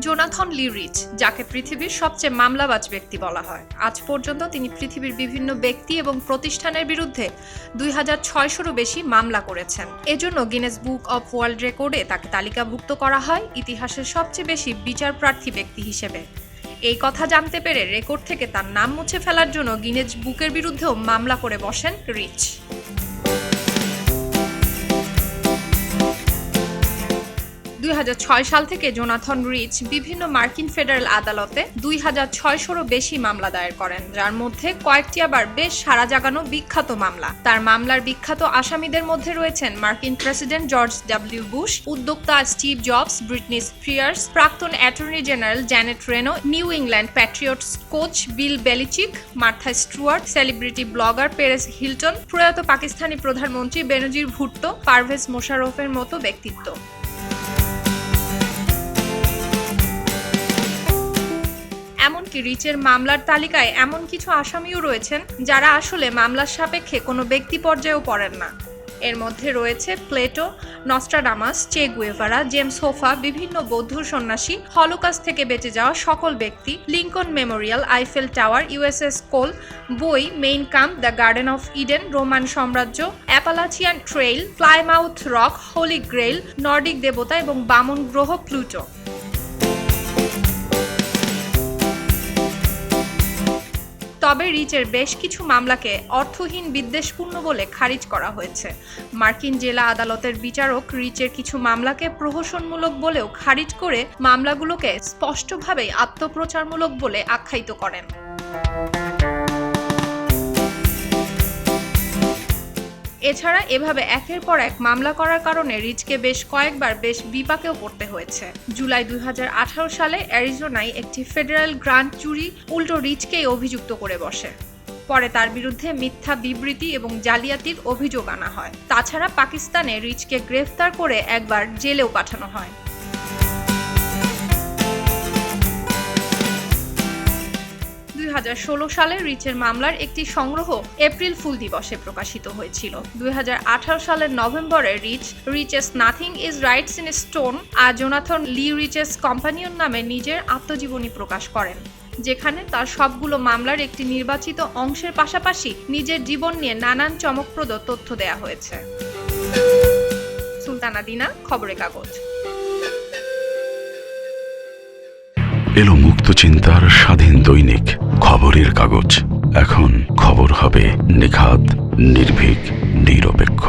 Jonathan লি rich, যাকে পৃথিবীর সবচেয়ে মামলাবাজ ব্যক্তি বলা হয়। আজ পর্যন্ত তিনি পৃথিবীর বিভিন্ন ব্যক্তি এবং প্রতিষ্ঠানের বিরুদ্ধে 2600-রও বেশি মামলা করেছেন। এজন্য গিনেস বুক অব ওয়ার্ল্ড রেকর্ডে তাকে তালিকাভুক্ত করা হয় ইতিহাসের সবচেয়ে বেশি বিচারপ্রার্থী ব্যক্তি হিসেবে। এই কথা জানতে পেরে রেকর্ড থেকে তার নাম মুছে ফেলার জন্য গিনেস বুকের বিরুদ্ধেও মামলা করে বসেন রিচ। 2006 সাল থেকে জোনাথন রিচ বিভিন্ন মার্কিন ফেডারেল আদালতে 2600-রও বেশি মামলা দায়ের করেন, যার মধ্যে কয়েকটি আবার বেশ সাড়া জাগানো বিখ্যাত মামলা। তার মামলার বিখ্যাত আসামিদের মধ্যে রয়েছেন মার্কিন প্রেসিডেন্ট জর্জ ডব্লিউ বুশ, উদ্যোক্তা স্টিভ জবস, ব্রিটনি স্পিয়ার্স, প্রাক্তন attorney general Janet Reno, New England Patriots coach Bill Belichick, Martha Stewart, celebrity blogger Perez Hilton, প্রয়াত পাকিস্তানি প্রধানমন্ত্রী বেনজির ভুট্টো, পারভেজ মোশাররফের মতো ব্যক্তিত্ব। এমনকি রিচের মামলার তালিকায় এমন কিছু আসামিও রয়েছেন যারা আসলে মামলার সাপেক্ষে কোনো ব্যক্তি পর্যায়েও পড়েন না। এর মধ্যে রয়েছে প্লেটো, নস্ট্রাডামাস, চে গুয়েভারা, জেমস হোফা, বিভিন্ন বৌদ্ধ সন্ন্যাসী, হলোকাস্ট থেকে বেঁচে যাওয়া সকল ব্যক্তি, Lincoln Memorial, Eiffel Tower, USS Cole, বই, Mein Kampf, the Garden of Eden, Roman সাম্রাজ্য, Appalachian Trail, Plymouth Rock, Holy Grail, Nordic দেবতা এবং বামন গ্রহ প্লুটো। তবে রিচের বেশ কিছু মামলাকে অর্থহীন বিদ্বেষপূর্ণ বলে খারিজ করা হয়েছে। মার্কিন জেলা আদালতের বিচারক রিচের কিছু মামলাকে প্রহসনমূলক বলেও খারিজ করে মামলাগুলোকে স্পষ্টভাবেই আত্মপ্রচারমূলক বলে আখ্যায়িত করেন। এছাড়া এভাবে একের পর এক মামলা করার কারণে রিচকে বেশ কয়েকবার বেশ বিপাকেও পড়তে হয়েছে। জুলাই 2018 সালে অ্যারিজোনায় একটি ফেডারেল গ্রান্ট জুরি উল্টো রিচকেই অভিযুক্ত করে বসে। পরে তার বিরুদ্ধে মিথ্যা বিবৃতি এবং জালিয়াতির অভিযোগ আনা হয়। তাছাড়া পাকিস্তানে রিচকে গ্রেফতার করে একবার জেলেও পাঠানো হয়। 2016 সালে রিচের মামলার একটি সংগ্রহ এপ্রিল ফুল দিবসে প্রকাশিত হয়েছিল। 2018 সালের নভেম্বরে Riches nothing is writes in stone আর জোনাথন লি রিচেস কম্পানিয়ন নামে নিজের আত্মজীবনী প্রকাশ করেন, যেখানে তার সবগুলো মামলার একটি নির্বাচিত অংশের পাশাপাশি নিজের জীবন নিয়ে নানান চমকপ্রদ তথ্য দেয়া হয়েছে। সুলতানা দিনা, খবরের কাগজ। এলো মুক্ত চিন্তার স্বাধীন দৈনিক খবরের কাগজ। এখন খবর হবে নিখাত, নির্ভীক, নিরপেক্ষ।